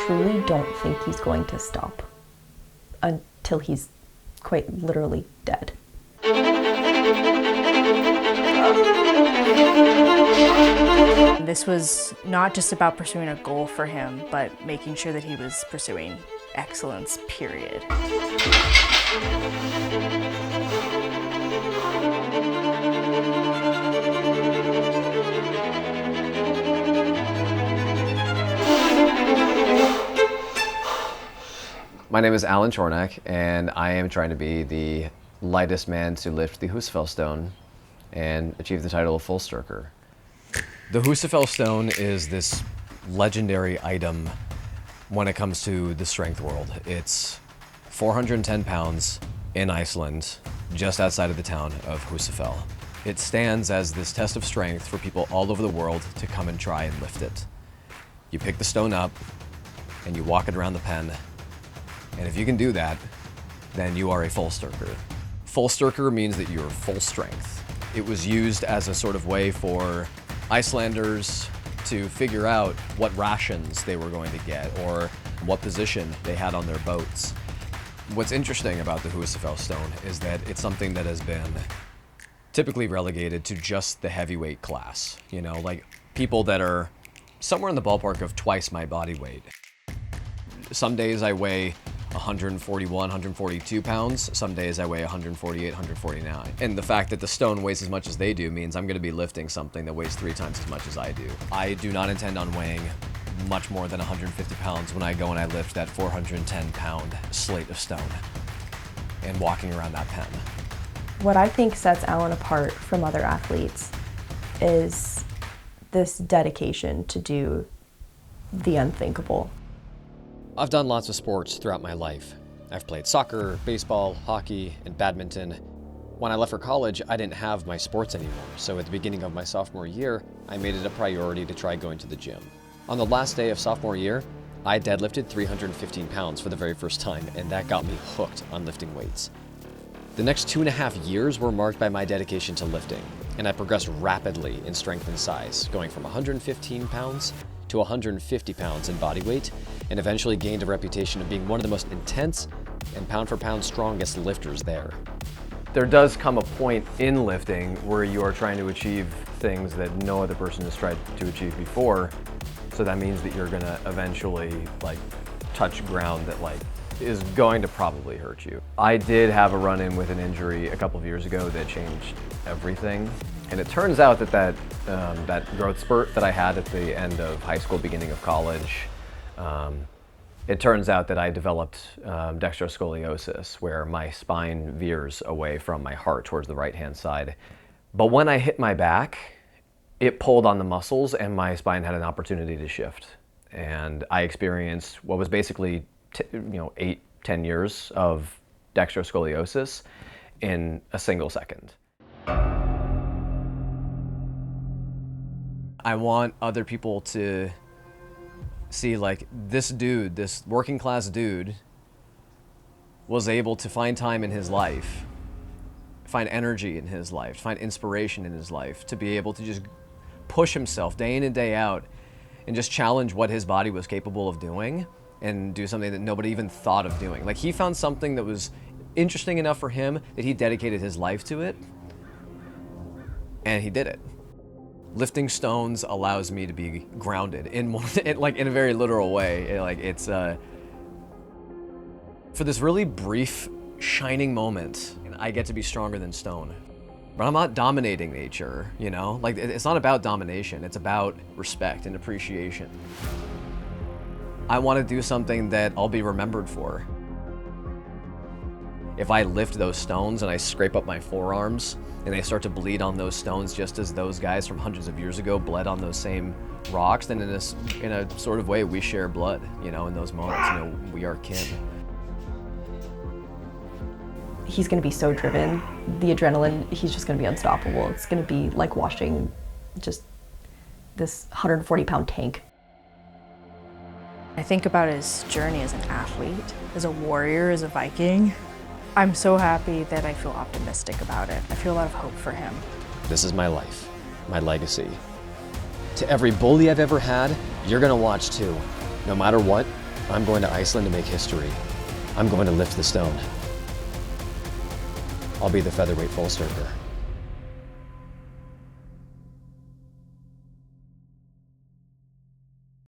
truly don't think he's going to stop until he's quite literally dead. This was not just about pursuing a goal for him, but making sure that he was pursuing excellence, period. My name is Alan Chornak, and I am trying to be the lightest man to lift the Husafell stone and achieve the title of Fullsterkur. The Husafell stone is this legendary item when it comes to the strength world. It's 410 pounds in Iceland, just outside of the town of Husafell. It stands as this test of strength for people all over the world to come and try and lift it. You pick the stone up and you walk it around the pen, and if you can do that, then you are a Fullsterkur. Fullsterkur means that you're full strength. It was used as a sort of way for Icelanders to figure out what rations they were going to get or what position they had on their boats. What's interesting about the Husafell stone is that it's something that has been typically relegated to just the heavyweight class. You know, like people that are somewhere in the ballpark of twice my body weight. Some days I weigh 141, 142 pounds. Some days I weigh 148, 149. And the fact that the stone weighs as much as they do means I'm going to be lifting something that weighs 3 times as much as I do. I do not intend on weighing much more than 150 pounds when I go and I lift that 410 pound slate of stone and walking around that pen. What I think sets Alan apart from other athletes is this dedication to do the unthinkable. I've done lots of sports throughout my life. I've played soccer, baseball, hockey, and badminton. When I left for college, I didn't have my sports anymore, so at the beginning of my sophomore year, I made it a priority to try going to the gym. On the last day of sophomore year, I deadlifted 315 pounds for the very first time, and that got me hooked on lifting weights. The next 2.5 years were marked by my dedication to lifting, and I progressed rapidly in strength and size, going from 115 pounds to 150 pounds in body weight, and eventually gained a reputation of being one of the most intense and pound for pound strongest lifters there. There does come a point in lifting where you are trying to achieve things that no other person has tried to achieve before, so that means that you're gonna eventually touch ground that is going to probably hurt you. I did have a run-in with an injury a couple of years ago that changed everything. And it turns out that that growth spurt that I had at the end of high school, beginning of college, it turns out that I developed dextroscoliosis, where my spine veers away from my heart towards the right-hand side. But when I hit my back, it pulled on the muscles and my spine had an opportunity to shift. And I experienced what was basically 8-10 years of dextroscoliosis in a single second. I want other people to see this dude, this working class dude, was able to find time in his life, find energy in his life, find inspiration in his life, to be able to just push himself day in and day out and just challenge what his body was capable of doing and do something that nobody even thought of doing. He found something that was interesting enough for him that he dedicated his life to it, and he did it. Lifting stones allows me to be grounded in in a very literal way. For this really brief, shining moment, I get to be stronger than stone. But I'm not dominating nature, you know? It's not about domination, it's about respect and appreciation. I want to do something that I'll be remembered for. If I lift those stones and I scrape up my forearms and they start to bleed on those stones just as those guys from hundreds of years ago bled on those same rocks, then in a sort of way we share blood, in those moments, we are kin. He's going to be so driven, the adrenaline, he's just going to be unstoppable. It's going to be like watching just this 140-pound tank. I think about his journey as an athlete, as a warrior, as a Viking. I'm so happy that I feel optimistic about it. I feel a lot of hope for him. This is my life, my legacy. To every bully I've ever had, you're gonna watch too. No matter what, I'm going to Iceland to make history. I'm going to lift the stone. I'll be the featherweight Fullsterkur.